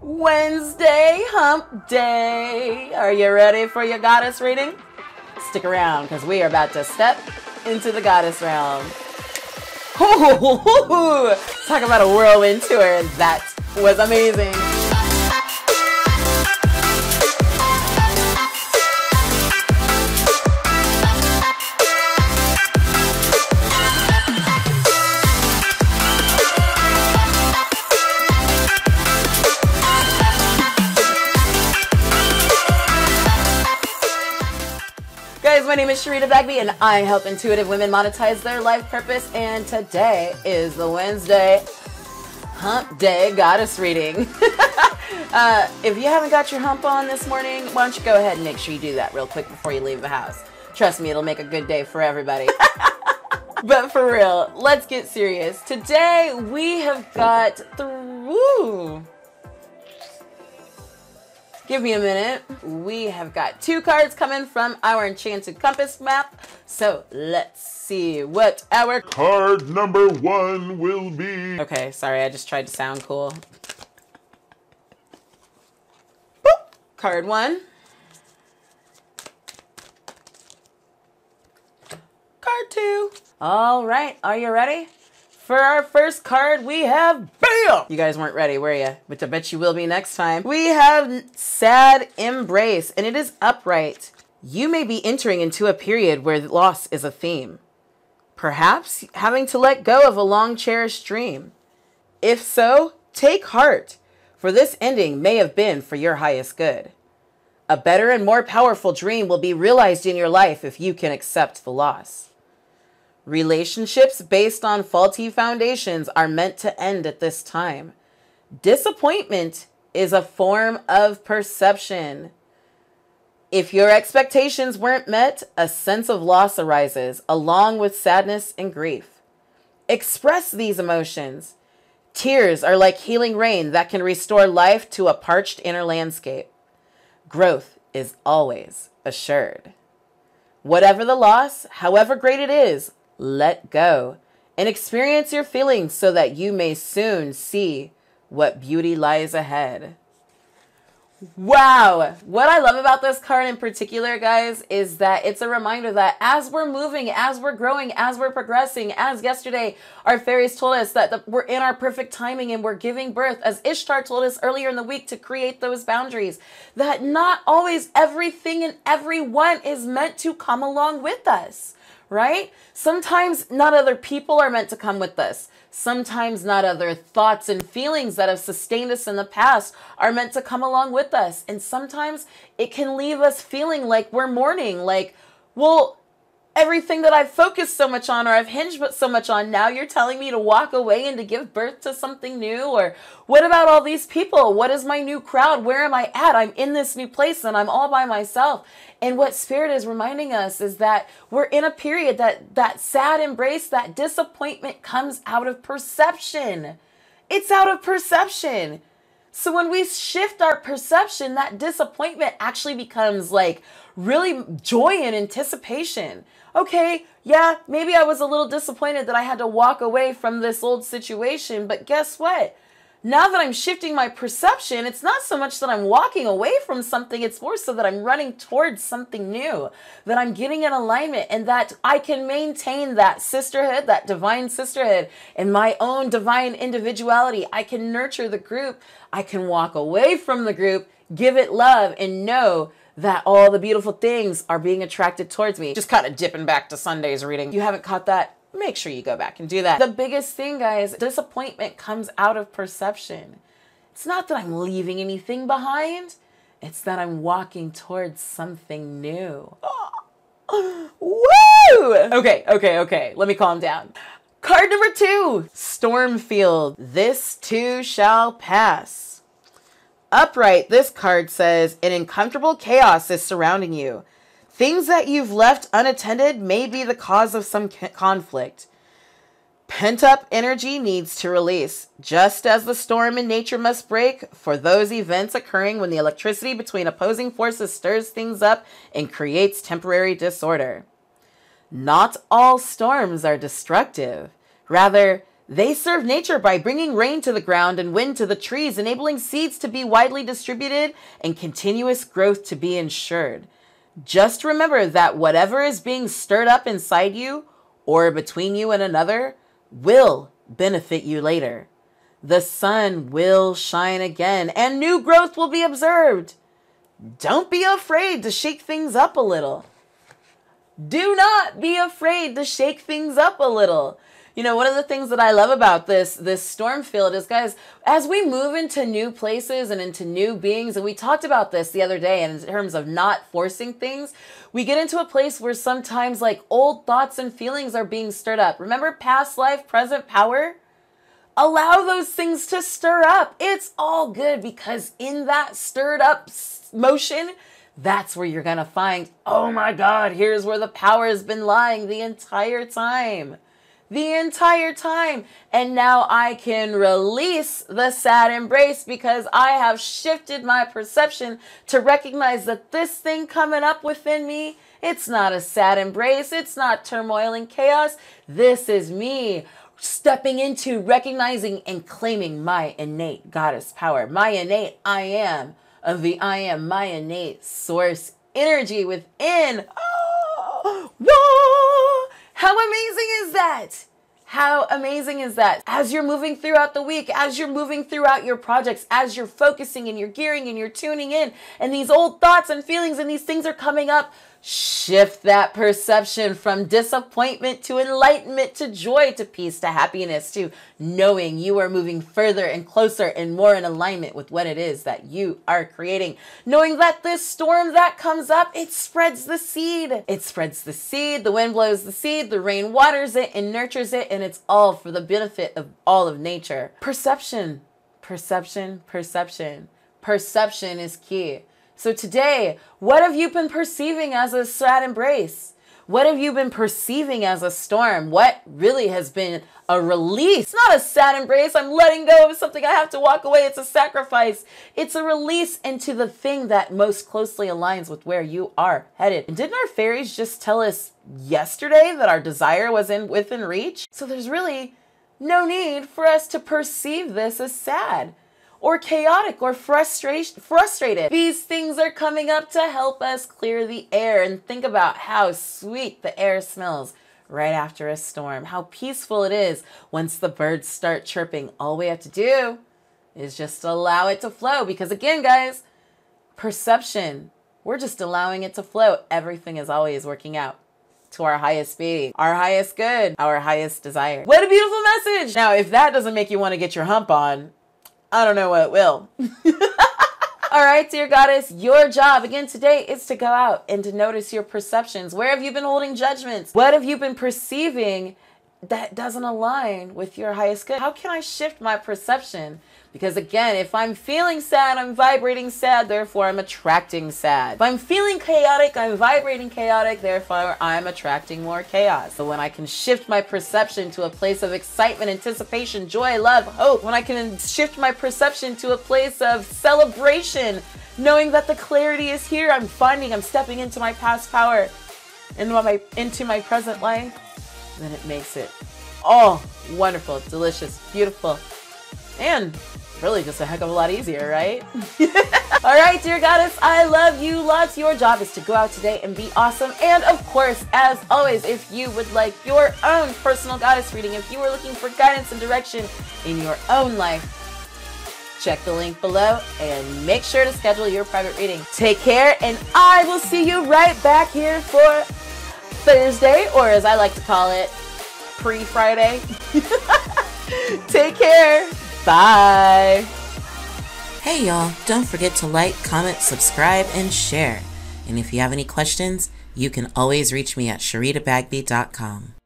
Wednesday, hump day. Are you ready for your goddess reading? Stick around because we are about to step into the goddess realm. Talk about a whirlwind tour. That was amazing. Guys, my name is Sherita Bagby and I help intuitive women monetize their life purpose, and today is the Wednesday hump day goddess reading. If you haven't got your hump on this morning, why don't you go ahead and make sure you do that real quick before you leave the house. Trust me, it'll make a good day for everybody. But for real, let's get serious. Today we have got through... Give me a minute. We have got 2 cards coming from our Enchanted Compass map. So let's see what our card number 1 will be. Okay, sorry, I just tried to sound cool. Boop. Card 1. Card 2. All right, are you ready? For our first card, we have BAM! You guys weren't ready, were you? But I bet you will be next time. We have Sad Embrace, and it is upright. You may be entering into a period where loss is a theme. Perhaps having to let go of a long-cherished dream. If so, take heart, for this ending may have been for your highest good. A better and more powerful dream will be realized in your life if you can accept the loss. Relationships based on faulty foundations are meant to end at this time. Disappointment is a form of perception. If your expectations weren't met, a sense of loss arises, along with sadness and grief. Express these emotions. Tears are like healing rain that can restore life to a parched inner landscape. Growth is always assured. Whatever the loss, however great it is, let go and experience your feelings so that you may soon see what beauty lies ahead. Wow. What I love about this card in particular, guys, is that it's a reminder that as we're moving, as we're growing, as we're progressing, as yesterday our fairies told us that we're in our perfect timing and we're giving birth, as Ishtar told us earlier in the week to create those boundaries, that not always everything and everyone is meant to come along with us. Right? Sometimes not other people are meant to come with us. Sometimes not other thoughts and feelings that have sustained us in the past are meant to come along with us. And sometimes it can leave us feeling like we're mourning, like, well, everything that I've focused so much on or I've hinged so much on, now you're telling me to walk away and to give birth to something new? Or what about all these people? What is my new crowd? Where am I at? I'm in this new place and I'm all by myself. And what Spirit is reminding us is that we're in a period that sad embrace, that disappointment comes out of perception. It's out of perception. So when we shift our perception, that disappointment actually becomes like really joy and anticipation. Okay, yeah, maybe I was a little disappointed that I had to walk away from this old situation, but guess what? Now that I'm shifting my perception, it's not so much that I'm walking away from something, it's more so that I'm running towards something new, that I'm getting in alignment, and that I can maintain that sisterhood, that divine sisterhood, and my own divine individuality. I can nurture the group. I can walk away from the group, give it love, and know that all the beautiful things are being attracted towards me. Just kind of dipping back to Sunday's reading. You haven't caught that? Make sure you go back and do that. The biggest thing, guys, disappointment comes out of perception. It's not that I'm leaving anything behind. It's that I'm walking towards something new. Oh. Woo! Okay. Let me calm down. Card number 2, Stormfield. This too shall pass. Upright, this card says, an uncomfortable chaos is surrounding you. Things that you've left unattended may be the cause of some conflict. Pent-up energy needs to release, just as the storm in nature must break for those events occurring when the electricity between opposing forces stirs things up and creates temporary disorder. Not all storms are destructive. Rather, They serve nature by bringing rain to the ground and wind to the trees, enabling seeds to be widely distributed and continuous growth to be ensured. Just remember that whatever is being stirred up inside you or between you and another will benefit you later. The sun will shine again and new growth will be observed. Don't be afraid to shake things up a little. Do not be afraid to shake things up a little. You know, one of the things that I love about this storm field is, guys, as we move into new places and into new beings, and we talked about this the other day in terms of not forcing things, we get into a place where sometimes like old thoughts and feelings are being stirred up. Remember past life, present power? Allow those things to stir up. It's all good because in that stirred up motion, that's where you're going to find, oh my God, here's where the power has been lying the entire time. The entire time. And now I can release the sad embrace because I have shifted my perception to recognize that this thing coming up within me, it's not a sad embrace. It's not turmoil and chaos. This is me stepping into, recognizing and claiming my innate goddess power, my innate I am of the I am, my innate source energy within. Oh, whoa! How amazing is that? How amazing is that? As you're moving throughout the week, as you're moving throughout your projects, as you're focusing and you're gearing and you're tuning in, and these old thoughts and feelings and these things are coming up, shift that perception from disappointment to enlightenment to joy to peace to happiness to knowing you are moving further and closer and more in alignment with what it is that you are creating. Knowing that this storm that comes up, it spreads the seed. It spreads the seed, the wind blows the seed, the rain waters it and nurtures it, and it's all for the benefit of all of nature. Perception, perception, perception. Perception is key. So today, what have you been perceiving as a sad embrace? What have you been perceiving as a storm? What really has been a release? It's not a sad embrace. I'm letting go of something I have to walk away. It's a sacrifice. It's a release into the thing that most closely aligns with where you are headed. And didn't our fairies just tell us yesterday that our desire was within reach? So there's really no need for us to perceive this as sad or chaotic or frustrated. These things are coming up to help us clear the air, and think about how sweet the air smells right after a storm, how peaceful it is once the birds start chirping. All we have to do is just allow it to flow, because again, guys, perception, we're just allowing it to flow. Everything is always working out to our highest beauty, our highest good, our highest desire. What a beautiful message. Now, if that doesn't make you want to get your hump on, I don't know what will. All right, dear goddess, your job again today is to go out and to notice your perceptions. Where have you been holding judgments? What have you been perceiving that doesn't align with your highest good? How can I shift my perception? Because again, if I'm feeling sad, I'm vibrating sad, therefore I'm attracting sad. If I'm feeling chaotic, I'm vibrating chaotic, therefore I'm attracting more chaos. So when I can shift my perception to a place of excitement, anticipation, joy, love, hope, when I can shift my perception to a place of celebration, knowing that the clarity is here, I'm stepping into my past power, into my present life, then it makes it all wonderful, delicious, beautiful, and really just a heck of a lot easier, right? All right, dear goddess, I love you lots. Your job is to go out today and be awesome. And of course, as always, if you would like your own personal goddess reading, if you are looking for guidance and direction in your own life, check the link below and make sure to schedule your private reading. Take care, and I will see you right back here for Thursday, or as I like to call it, pre-Friday. Take care. Bye. Hey y'all, don't forget to like, comment, subscribe, and share. And if you have any questions, you can always reach me at SheritaBagby.com.